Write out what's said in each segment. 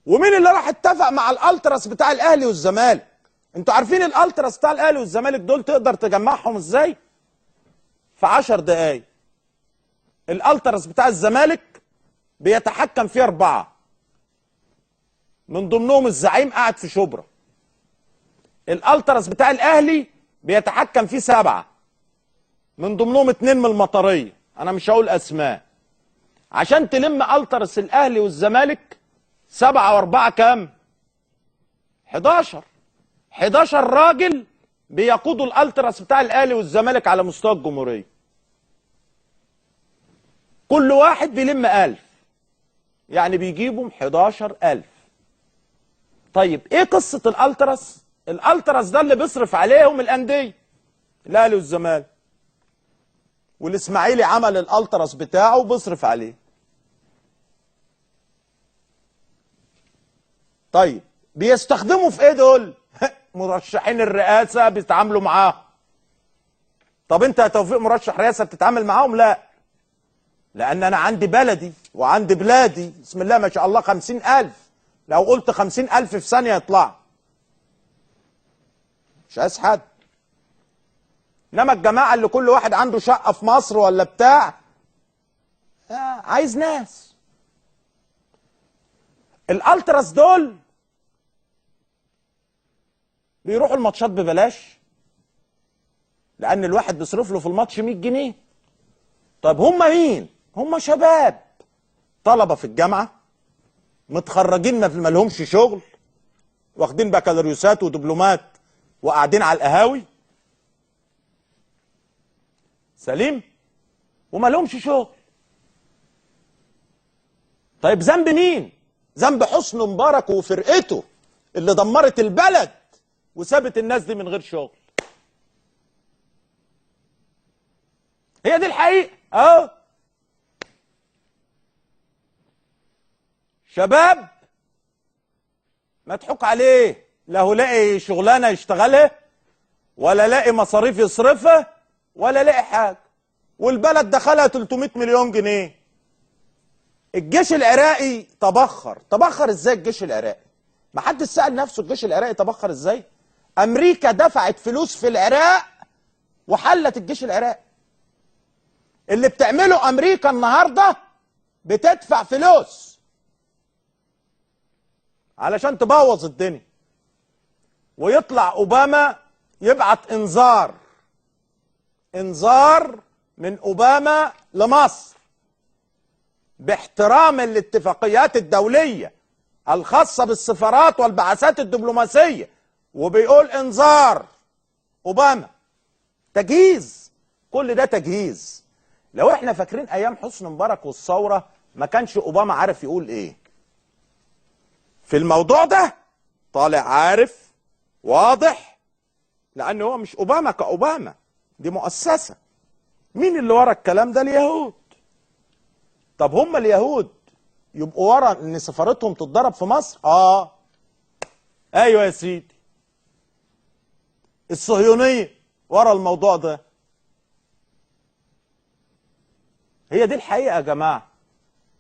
ومين اللي راح اتفق مع الالتراس بتاع الاهلي والزمالك؟ انتوا عارفين الالتراس بتاع الاهلي والزمالك دول تقدر تجمعهم ازاي؟ في 10 دقايق. الالتراس بتاع الزمالك بيتحكم فيه 4، من ضمنهم الزعيم قاعد في شبرا. الالتراس بتاع الاهلي بيتحكم فيه 7، من ضمنهم 2 من المطريه، انا مش هقول اسماء. عشان تلم التراس الاهلي والزمالك 7 و4 كام؟ 11. 11 راجل بيقودوا الالتراس بتاع الاهلي والزمالك على مستوى الجمهوريه. كل واحد بيلم 1000، يعني بيجيبوا 11,000. طيب ايه قصه الالتراس؟ الالتراس ده اللي بيصرف عليهم الانديه، الاهلي والزمالك. والاسماعيلي عمل الالتراس بتاعه وبيصرف عليه. طيب بيستخدموا في ايه دول؟ مرشحين الرئاسه بيتعاملوا معاهم. طب انت يا توفيق مرشح رئاسه بتتعامل معاهم؟ لا، لان انا عندي بلدي وعندي بلادي، بسم الله ما شاء الله 50,000. لو قلت 50,000 في ثانيه يطلع، مش عايز حد. انما الجماعه اللي كل واحد عنده شقه في مصر ولا بتاع، عايز ناس. الالتراس دول بيروحوا الماتشات ببلاش، لان الواحد بيصرف له في الماتش 100 جنيه. طيب هم مين؟ هم شباب طلبه في الجامعه، متخرجين ما لهمش شغل، واخدين بكالوريوسات ودبلومات وقاعدين على القهاوي. سليم؟ وما لهمش شغل. طيب ذنب مين؟ ذنب حسني مبارك وفرقته اللي دمرت البلد وسابت الناس دي من غير شغل. هي دي الحقيقة. اهو شباب مضحوك عليه، لا هو لاقي شغلانه يشتغلها، ولا لاقي مصاريف يصرفها، ولا لاقي حاجه. والبلد دخلها 300 مليون جنيه. الجيش العراقي تبخر ازاي الجيش العراقي؟ ما حدش سأل نفسه الجيش العراقي تبخر ازاي؟ امريكا دفعت فلوس في العراق وحلت الجيش العراقي. اللي بتعمله امريكا النهارده بتدفع فلوس علشان تبوظ الدنيا. ويطلع اوباما يبعت انذار من اوباما لمصر باحترام الاتفاقيات الدولية الخاصة بالسفارات والبعثات الدبلوماسية، وبيقول انذار اوباما. تجهيز، كل ده تجهيز. لو احنا فاكرين ايام حسني مبارك والثورة، ما كانش اوباما عارف يقول ايه في الموضوع ده. طالع عارف واضح، لان هو مش اوباما كاوباما، دي مؤسسة. مين اللي ورا الكلام ده؟ اليهود. طب هم اليهود يبقوا ورا ان سفارتهم تتضرب في مصر؟ ايوه يا سيدي، الصهيونية ورا الموضوع ده. هي دي الحقيقة يا جماعة،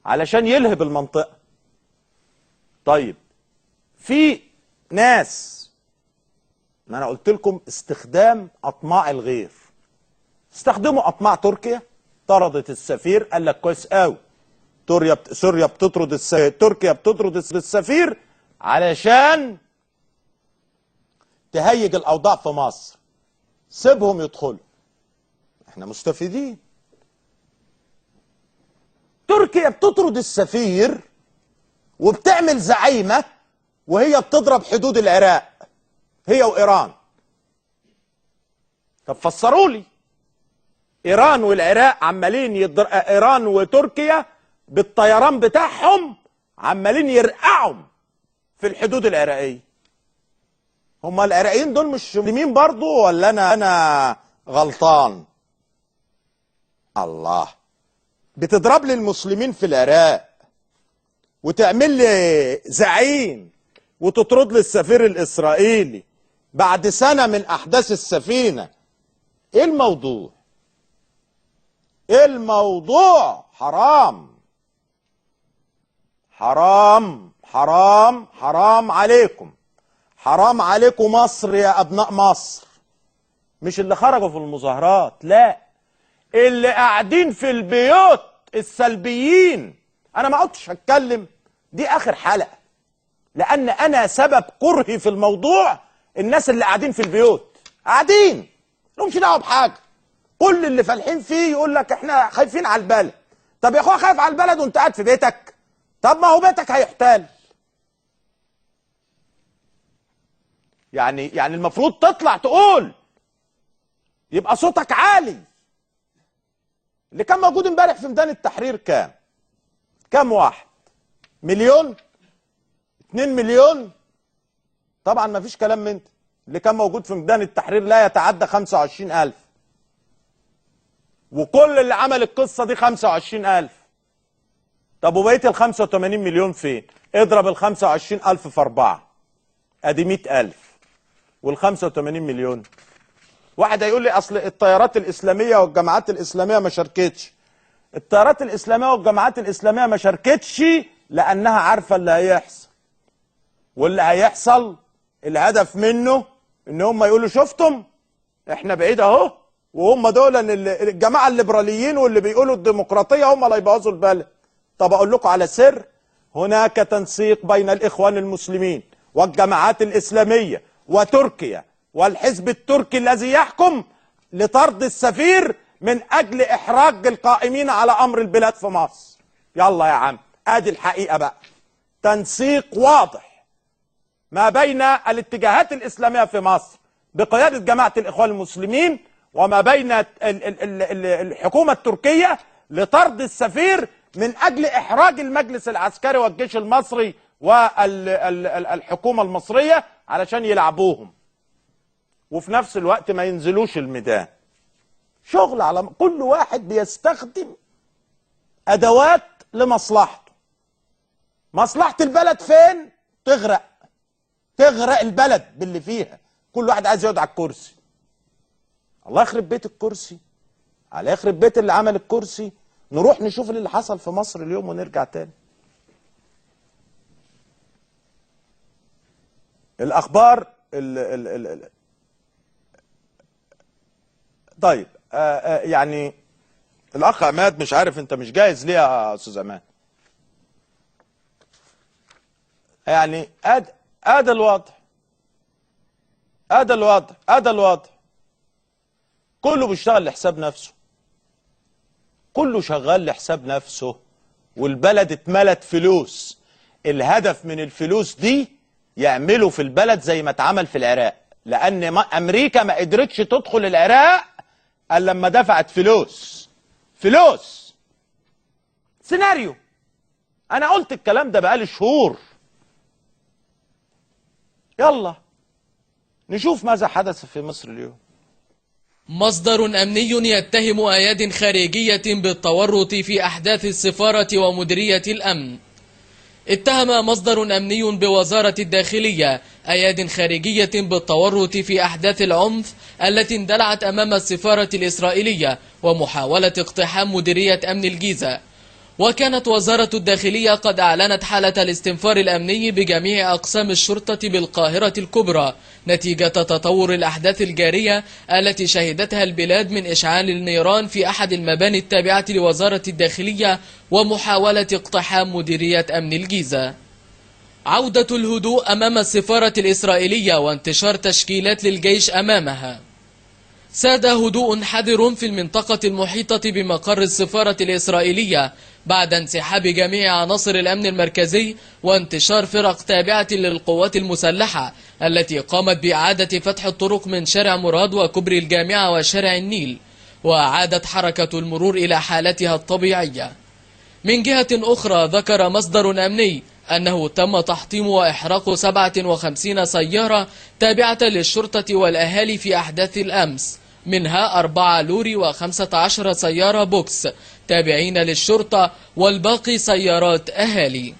علشان يلهب المنطقة. طيب في ناس، ما انا قلت لكم استخدام اطماع الغير. استخدموا اطماع تركيا، طردت السفير، قال لك كويس قوي، سوريا بتطرد تركيا بتطرد السفير علشان تهيج الاوضاع في مصر. سيبهم يدخلوا، احنا مستفيدين. تركيا بتطرد السفير وبتعمل زعيمة وهي بتضرب حدود العراق، هي وإيران. طب فسروا لي، إيران والعراق عمالين إيران وتركيا بالطيران بتاعهم عمالين يرقعوا في الحدود العراقية. هم العراقيين دول مش مسلمين برضو ولا أنا غلطان؟ الله، بتضرب لي المسلمين في العراق وتعمل لي زعيم وتطرد لي السفير الإسرائيلي بعد سنة من أحداث السفينة. إيه الموضوع؟ الموضوع حرام حرام حرام حرام عليكم، حرام عليكم مصر يا أبناء مصر. مش اللي خرجوا في المظاهرات، لا، اللي قاعدين في البيوت السلبيين. أنا ما عدتش هتكلم، دي آخر حلقة، لأن أنا سبب كرهي في الموضوع الناس اللي قاعدين في البيوت، قاعدين لهمش دعوة بحاجة. كل اللي فالحين فيه يقول لك احنا خايفين على البلد. طب يا اخويا خايف على البلد وانت قاعد في بيتك؟ طب ما هو بيتك هيحتال. يعني المفروض تطلع تقول، يبقى صوتك عالي. اللي كان موجود امبارح في ميدان التحرير كام واحد؟ مليون؟ 2 مليون؟ طبعا ما فيش كلام من ده. اللي كان موجود في ميدان التحرير لا يتعدى 25,000، وكل اللي عمل القصة دي 25,000. طب وبقية ال 85 مليون فين؟ اضرب ال 25,000 في 4، ادي 100,000. وال 85 مليون، واحد هيقول لي اصل التيارات الاسلاميه والجماعات الاسلاميه ما شاركتش. التيارات الاسلاميه والجماعات الاسلاميه ما شاركتش لانها عارفه اللي هيحصل، واللي هيحصل الهدف منه ان هم يقولوا شفتم احنا بعيد اهو، وهم دول الجماعه الليبراليين واللي بيقولوا الديمقراطيه هم اللي هيبوظوا البلد. طب اقول لكم على سر، هناك تنسيق بين الاخوان المسلمين والجماعات الاسلاميه وتركيا والحزب التركي الذي يحكم لطرد السفير من اجل احراج القائمين على امر البلاد في مصر. يلا يا عم، ادي الحقيقه بقى. تنسيق واضح ما بين الاتجاهات الاسلاميه في مصر بقياده جماعه الاخوان المسلمين وما بين الحكومه التركيه لطرد السفير من اجل احراج المجلس العسكري والجيش المصري والحكومه المصريه علشان يلعبوهم، وفي نفس الوقت ما ينزلوش الميدان. شغل على كل واحد بيستخدم ادوات لمصلحته. مصلحه البلد فين؟ تغرق البلد باللي فيها. كل واحد عايز يقعد على الكرسي. الله يخرب بيت الكرسي، على يخرب بيت اللي عمل الكرسي. نروح نشوف اللي حصل في مصر اليوم ونرجع تاني. الاخبار طيب يعني الاخ عماد، مش عارف انت مش جاهز ليه يا استاذ عماد؟ يعني ادي الوضع. كله بيشتغل لحساب نفسه، كله شغال لحساب نفسه، والبلد اتملت فلوس. الهدف من الفلوس دي يعملوا في البلد زي ما اتعمل في العراق، لان امريكا ما قدرتش تدخل العراق الا لما دفعت فلوس. سيناريو. انا قلت الكلام ده بقالي شهور. يلا نشوف ماذا حدث في مصر اليوم. مصدر أمني يتهم أياد خارجية بالتورط في أحداث السفارة ومديرية الأمن. اتهم مصدر أمني بوزارة الداخلية أياد خارجية بالتورط في أحداث العنف التي اندلعت أمام السفارة الإسرائيلية ومحاولة اقتحام مديرية أمن الجيزة. وكانت وزارة الداخلية قد أعلنت حالة الاستنفار الأمني بجميع أقسام الشرطة بالقاهرة الكبرى نتيجة تطور الأحداث الجارية التي شهدتها البلاد من إشعال النيران في أحد المباني التابعة لوزارة الداخلية ومحاولة اقتحام مديرية أمن الجيزة. عودة الهدوء أمام السفارة الإسرائيلية وانتشار تشكيلات للجيش أمامها. ساد هدوء حذر في المنطقة المحيطة بمقر السفارة الإسرائيلية بعد انسحاب جميع عناصر الأمن المركزي وانتشار فرق تابعة للقوات المسلحة التي قامت بإعادة فتح الطرق من شارع مراد وكوبري الجامعة وشارع النيل، وأعادت حركة المرور إلى حالتها الطبيعية. من جهة أخرى، ذكر مصدر أمني أنه تم تحطيم وإحراق 57 سيارة تابعة للشرطة والأهالي في أحداث الأمس، منها 4 لوري و15 سيارة بوكس تابعين للشرطة والباقي سيارات أهالي.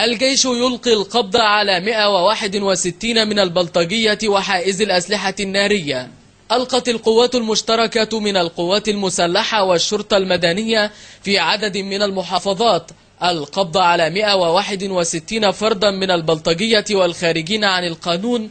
الجيش يلقي القبض على 161 من البلطجية وحائز الأسلحة النارية. ألقت القوات المشتركة من القوات المسلحة والشرطة المدنية في عدد من المحافظات القبض على 161 فردا من البلطجية والخارجين عن القانون